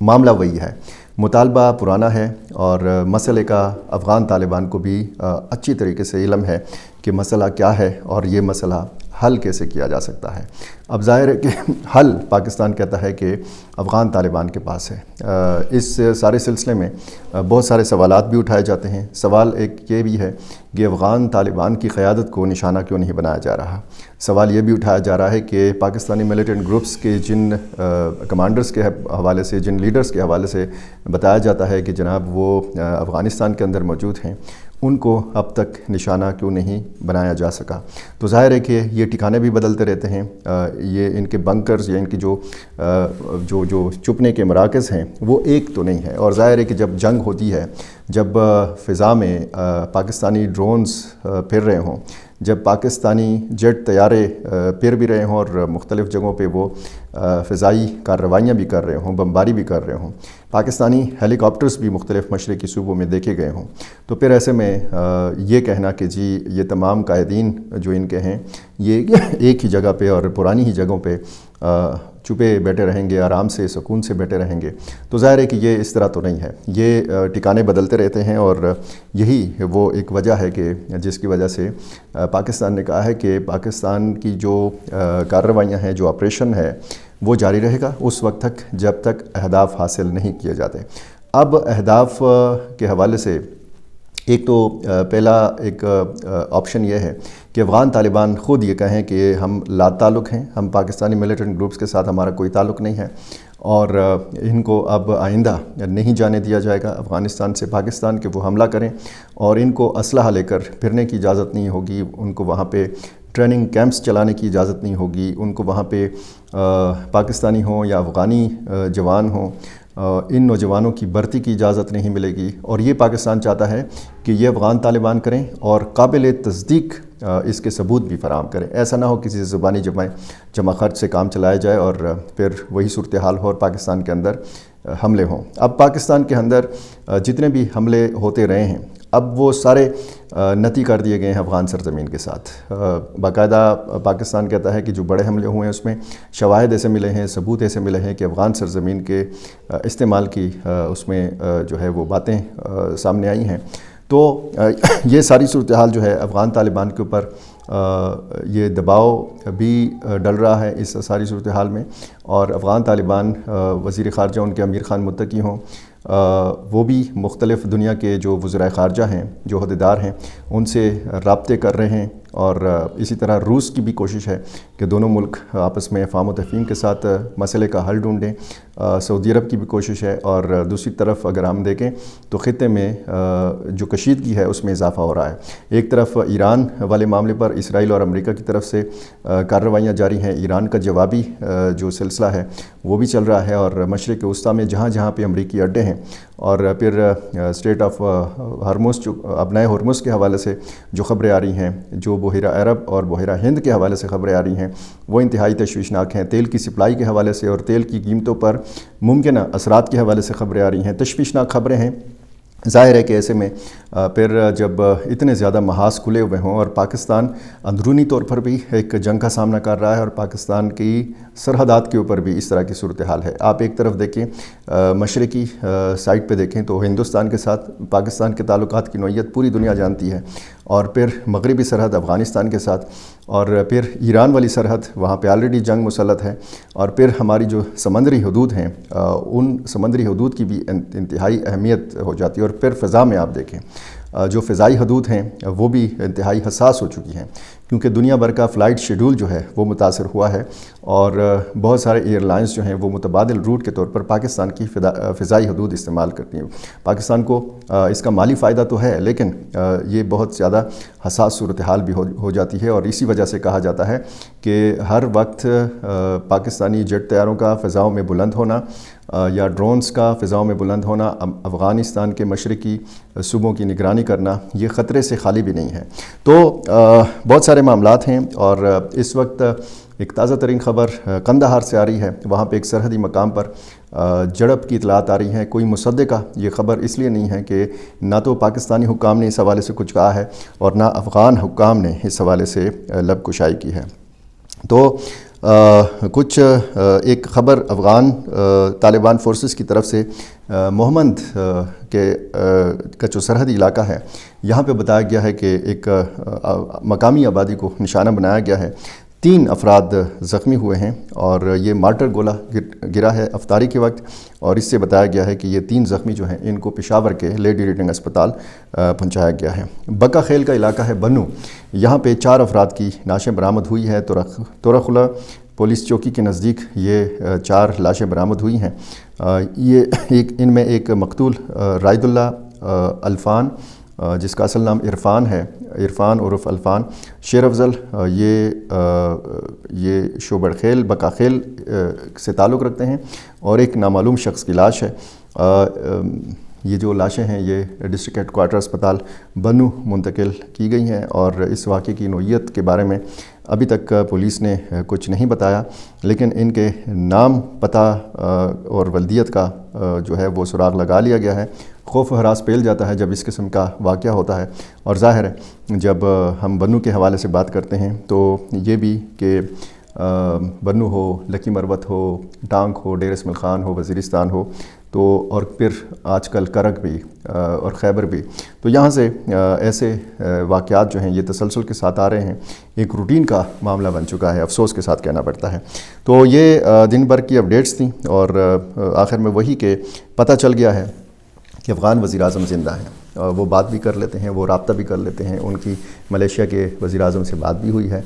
معاملہ وہی ہے، مطالبہ پرانا ہے اور مسئلے کا افغان طالبان کو بھی اچھی طریقے سے علم ہے کہ مسئلہ کیا ہے اور یہ مسئلہ حل کیسے کیا جا سکتا ہے۔ اب ظاہر ہے کہ حل پاکستان کہتا ہے کہ افغان طالبان کے پاس ہے۔ اس سارے سلسلے میں بہت سارے سوالات بھی اٹھائے جاتے ہیں۔ سوال ایک یہ بھی ہے کہ افغان طالبان کی قیادت کو نشانہ کیوں نہیں بنایا جا رہا۔ سوال یہ بھی اٹھایا جا رہا ہے کہ پاکستانی ملیٹنٹ گروپس کے جن کمانڈرز کے حوالے سے، جن لیڈرز کے حوالے سے بتایا جاتا ہے کہ جناب وہ افغانستان کے اندر موجود ہیں، ان کو اب تک نشانہ کیوں نہیں بنایا جا سکا۔ تو ظاہر ہے کہ یہ ٹھکانے بھی بدلتے رہتے ہیں، یہ ان کے بنکرز یا ان کی جو چھپنے کے مراکز ہیں وہ ایک تو نہیں ہے۔ اور ظاہر ہے کہ جب جنگ ہوتی ہے، جب فضا میں پاکستانی ڈرونز پھر رہے ہوں، جب پاکستانی جیٹ طیارے پھر بھی رہے ہوں اور مختلف جگہوں پہ وہ فضائی کارروائیاں بھی کر رہے ہوں، بمباری بھی کر رہے ہوں، پاکستانی ہیلی کاپٹرز بھی مختلف مشرقی صوبوں میں دیکھے گئے ہوں، تو پھر ایسے میں یہ کہنا کہ جی یہ تمام قائدین جو ان کے ہیں یہ ایک ہی جگہ پہ اور پرانی ہی جگہوں پہ چھپے بیٹھے رہیں گے، آرام سے سکون سے بیٹھے رہیں گے، تو ظاہر ہے کہ یہ اس طرح تو نہیں ہے۔ یہ ٹھکانے بدلتے رہتے ہیں اور یہی وہ ایک وجہ ہے کہ جس کی وجہ سے پاکستان نے کہا ہے کہ پاکستان کی جو کارروائیاں ہیں، جو آپریشن ہے وہ جاری رہے گا اس وقت تک جب تک اہداف حاصل نہیں کیے جاتے۔ اب اہداف کے حوالے سے ایک تو پہلا ایک آپشن یہ ہے کہ افغان طالبان خود یہ کہیں کہ ہم لا تعلق ہیں، ہم پاکستانی ملیٹنٹ گروپس کے ساتھ ہمارا کوئی تعلق نہیں ہے اور ان کو اب آئندہ نہیں جانے دیا جائے گا افغانستان سے پاکستان کہ وہ حملہ کریں، اور ان کو اسلحہ لے کر پھرنے کی اجازت نہیں ہوگی، ان کو وہاں پہ ٹریننگ کیمپس چلانے کی اجازت نہیں ہوگی، ان کو وہاں پہ پاکستانی ہوں یا افغانی جوان ہوں ان نوجوانوں کی بھرتی کی اجازت نہیں ملے گی۔ اور یہ پاکستان چاہتا ہے کہ یہ افغان طالبان کریں اور قابل تصدیق اس کے ثبوت بھی فراہم کریں، ایسا نہ ہو کسی زبانی جمع خرچ سے کام چلایا جائے اور پھر وہی صورتحال ہو اور پاکستان کے اندر حملے ہوں۔ اب پاکستان کے اندر جتنے بھی حملے ہوتے رہے ہیں اب وہ سارے نتی کر دیے گئے ہیں افغان سرزمین کے ساتھ۔ باقاعدہ پاکستان کہتا ہے کہ جو بڑے حملے ہوئے ہیں اس میں شواہد ایسے ملے ہیں، ثبوت ایسے ملے ہیں کہ افغان سرزمین کے استعمال کی اس میں جو ہے وہ باتیں سامنے آئی ہیں۔ تو یہ ساری صورتحال جو ہے افغان طالبان کے اوپر یہ دباؤ بھی ڈل رہا ہے اس ساری صورتحال میں، اور افغان طالبان وزیر خارجہ ان کے امیر خان متقی ہوں، وہ بھی مختلف دنیا کے جو وزرائے خارجہ ہیں، جو عہدیدار ہیں، ان سے رابطے کر رہے ہیں، اور اسی طرح روس کی بھی کوشش ہے کہ دونوں ملک آپس میں افہام و تفہیم کے ساتھ مسئلے کا حل ڈھونڈیں۔ سعودی عرب کی بھی کوشش ہے، اور دوسری طرف اگر ہم دیکھیں تو خطے میں جو کشیدگی ہے اس میں اضافہ ہو رہا ہے۔ ایک طرف ایران والے معاملے پر اسرائیل اور امریکہ کی طرف سے کارروائیاں جاری ہیں، ایران کا جوابی جو سلسلہ ہے وہ بھی چل رہا ہے، اور مشرق وسطیٰ میں جہاں جہاں پہ امریکی اڈے ہیں، اور پھر اسٹریٹ آف ہرمز ابنائے ہرمز کے حوالے سے جو خبریں آ رہی ہیں، جو بحیرہ عرب اور بحیرہ ہند کے حوالے سے خبریں آ رہی ہیں وہ انتہائی تشویشناک ہیں۔ تیل کی سپلائی کے حوالے سے اور تیل کی قیمتوں پر ممکنہ اثرات کے حوالے سے خبریں آ رہی ہیں، تشویشناک خبریں ہیں۔ ظاہر ہے کہ ایسے میں پھر جب اتنے زیادہ محاذ کھلے ہوئے ہوں اور پاکستان اندرونی طور پر بھی ایک جنگ کا سامنا کر رہا ہے اور پاکستان کی سرحدات کے اوپر بھی اس طرح کی صورتحال ہے۔ آپ ایک طرف دیکھیں مشرقی سائٹ پہ دیکھیں تو ہندوستان کے ساتھ پاکستان کے تعلقات کی نوعیت پوری دنیا جانتی ہے، اور پھر مغربی سرحد افغانستان کے ساتھ، اور پھر ایران والی سرحد وہاں پہ آلریڈی جنگ مسلط ہے، اور پھر ہماری جو سمندری حدود ہیں ان سمندری حدود کی بھی انتہائی اہمیت ہو جاتی ہے، اور پھر فضا میں آپ دیکھیں جو فضائی حدود ہیں وہ بھی انتہائی حساس ہو چکی ہیں، کیونکہ دنیا بھر کا فلائٹ شیڈول جو ہے وہ متاثر ہوا ہے، اور بہت سارے ایئر لائنز جو ہیں وہ متبادل روٹ کے طور پر پاکستان کی فضائی حدود استعمال کرتی ہیں۔ پاکستان کو اس کا مالی فائدہ تو ہے، لیکن یہ بہت زیادہ حساس صورتحال بھی ہو جاتی ہے، اور اسی وجہ سے کہا جاتا ہے کہ ہر وقت پاکستانی جیٹ طیاروں کا فضاؤں میں بلند ہونا یا ڈرونز کا فضاؤں میں بلند ہونا، افغانستان کے مشرقی صوبوں کی نگرانی کرنا، یہ خطرے سے خالی بھی نہیں ہے۔ تو بہت سارے معاملات ہیں، اور اس وقت ایک تازہ ترین خبر قندھار سے آ رہی ہے، وہاں پہ ایک سرحدی مقام پر جھڑپ کی اطلاعات آ رہی ہیں۔ کوئی مصدقہ یہ خبر اس لیے نہیں ہے کہ نہ تو پاکستانی حکام نے اس حوالے سے کچھ کہا ہے اور نہ افغان حکام نے اس حوالے سے لب کشائی کی ہے۔ تو کچھ ایک خبر افغان طالبان فورسز کی طرف سے محمد کا جو سرحدی علاقہ ہے یہاں پہ بتایا گیا ہے کہ ایک مقامی آبادی کو نشانہ بنایا گیا ہے. 3 افراد زخمی ہوئے ہیں اور یہ مارٹر گولہ گرا ہے افطاری کے وقت, اور اس سے بتایا گیا ہے کہ یہ 3 زخمی جو ہیں ان کو پشاور کے لیڈی ریڈنگ اسپتال پہنچایا گیا ہے. بکا خیل کا علاقہ ہے بنو, یہاں پہ 4 افراد کی لاشیں برآمد ہوئی ہے. تورخلا پولیس چوکی کے نزدیک یہ 4 لاشیں برآمد ہوئی ہیں. ان میں ایک مقتول رائد اللہ الفان, جس کا اصل نام عرفان ہے, عرفان عرف الفان شیر افضل, یہ شوبر خیل بکا خیل سے تعلق رکھتے ہیں, اور ایک نامعلوم شخص کی لاش ہے. یہ جو لاشیں ہیں یہ ڈسٹرکٹ ہیڈ کوارٹر اسپتال بنو منتقل کی گئی ہیں, اور اس واقعے کی نوعیت کے بارے میں ابھی تک پولیس نے کچھ نہیں بتایا, لیکن ان کے نام پتہ اور ولدیت کا جو ہے وہ سراغ لگا لیا گیا ہے. خوف و ہراس پھیل جاتا ہے جب اس قسم کا واقعہ ہوتا ہے, اور ظاہر ہے جب ہم بنو کے حوالے سے بات کرتے ہیں تو یہ بھی کہ بنو ہو, لکی مروت ہو, ڈانگ ہو, ڈیر اسماعیل خان ہو, وزیرستان ہو, تو اور پھر آج کل کرک بھی اور خیبر بھی, تو یہاں سے ایسے واقعات جو ہیں یہ تسلسل کے ساتھ آ رہے ہیں. ایک روٹین کا معاملہ بن چکا ہے, افسوس کے ساتھ کہنا پڑتا ہے. تو یہ دن بھر کی اپڈیٹس تھیں, اور آخر میں وہی کہ پتہ چل گیا ہے کہ افغان وزیر اعظم زندہ ہیں. وہ بات بھی کر لیتے ہیں, وہ رابطہ بھی کر لیتے ہیں, ان کی ملیشیا کے وزیر اعظم سے بات بھی ہوئی ہے.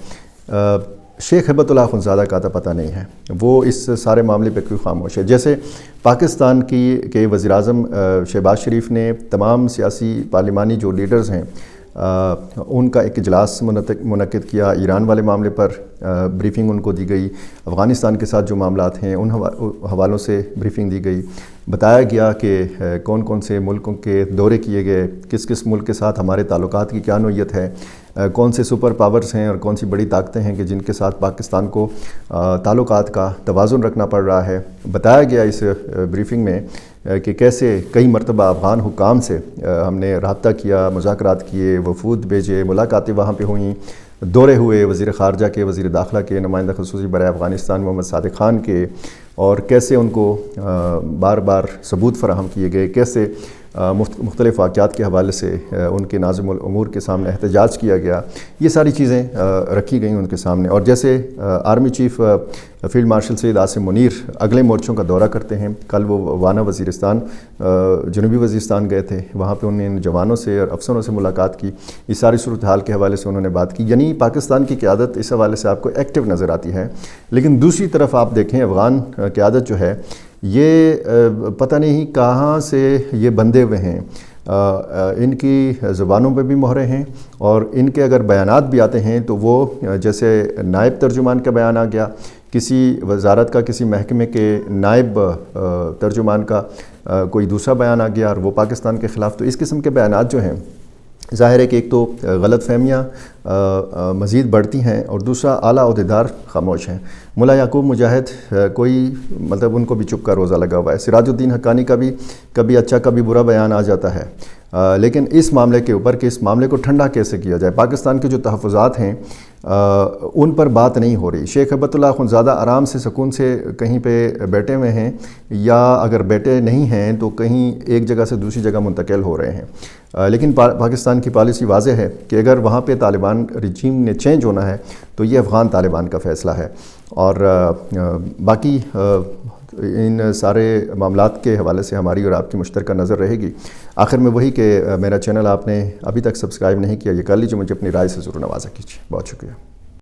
شیخ ہیبت اللہ اخندزادہ کا تو پتہ نہیں ہے وہ اس سارے معاملے پہ کیوں خاموش ہے. جیسے پاکستان کے وزیر اعظم شہباز شریف نے تمام سیاسی پارلیمانی جو لیڈرز ہیں ان کا ایک اجلاس منعقد کیا, ایران والے معاملے پر بریفنگ ان کو دی گئی, افغانستان کے ساتھ جو معاملات ہیں ان حوالوں سے بریفنگ دی گئی, بتایا گیا کہ کون کون سے ملکوں کے دورے کیے گئے, کس کس ملک کے ساتھ ہمارے تعلقات کی کیا نوعیت ہے, کون سے سپر پاورز ہیں اور کون سی بڑی طاقتیں ہیں کہ جن کے ساتھ پاکستان کو تعلقات کا توازن رکھنا پڑ رہا ہے. بتایا گیا اس بریفنگ میں کہ کیسے کئی مرتبہ افغان حکام سے ہم نے رابطہ کیا, مذاکرات کیے, وفود بھیجے, ملاقاتیں وہاں پہ ہوئیں, دورے ہوئے وزیر خارجہ کے, وزیر داخلہ کے, نمائندہ خصوصی برائے افغانستان محمد صادق خان کے, اور کیسے ان کو بار بار ثبوت فراہم کیے گئے, کیسے مختلف واقعات کے حوالے سے ان کے ناظم الامور کے سامنے احتجاج کیا گیا. یہ ساری چیزیں رکھی گئیں ان کے سامنے. اور جیسے army chief field marshal Syed Asim Munir اگلے مورچوں کا دورہ کرتے ہیں, کل وہ وانا وزیرستان جنوبی وزیرستان گئے تھے, وہاں پہ انہوں نے جوانوں سے اور افسروں سے ملاقات کی, اس ساری صورتحال کے حوالے سے انہوں نے بات کی. یعنی پاکستان کی قیادت اس حوالے سے آپ کو ایکٹیو نظر آتی ہے. لیکن دوسری طرف آپ دیکھیں افغان قیادت جو ہے یہ پتہ نہیں کہاں سے یہ بندے ہوئے ہیں, ان کی زبانوں پہ بھی مہرے ہیں, اور ان کے اگر بیانات بھی آتے ہیں تو وہ جیسے نائب ترجمان کا بیان آ گیا, کسی وزارت کا کسی محکمے کے نائب ترجمان کا کوئی دوسرا بیان آ گیا اور وہ پاکستان کے خلاف. تو اس قسم کے بیانات جو ہیں ظاہر ہے کہ ایک تو غلط فہمیاں مزید بڑھتی ہیں, اور دوسرا اعلیٰ عہدیدار خاموش ہیں. ملا یعقوب مجاہد کوئی مطلب ان کو بھی چپ کا روزہ لگا ہوا ہے. سراج الدین حقانی کا بھی کبھی اچھا کبھی برا بیان آ جاتا ہے, لیکن اس معاملے کے اوپر کہ اس معاملے کو ٹھنڈا کیسے کیا جائے, پاکستان کے جو تحفظات ہیں ان پر بات نہیں ہو رہی. شیخ ہیبت اللہ اخندزادہ آرام سے سکون سے کہیں پہ بیٹھے ہوئے ہیں, یا اگر بیٹھے نہیں ہیں تو کہیں ایک جگہ سے دوسری جگہ منتقل ہو رہے ہیں. لیکن پاکستان کی پالیسی واضح ہے کہ اگر وہاں پہ طالبان رجیم نے چینج ہونا ہے تو یہ افغان طالبان کا فیصلہ ہے. اور باقی ان سارے معاملات کے حوالے سے ہماری اور آپ کی مشترکہ نظر رہے گی. آخر میں وہی کہ میرا چینل آپ نے ابھی تک سبسکرائب نہیں کیا, یہ کر لیجیے, مجھے اپنی رائے سے ضرور نوازا کیجیے. بہت شکریہ.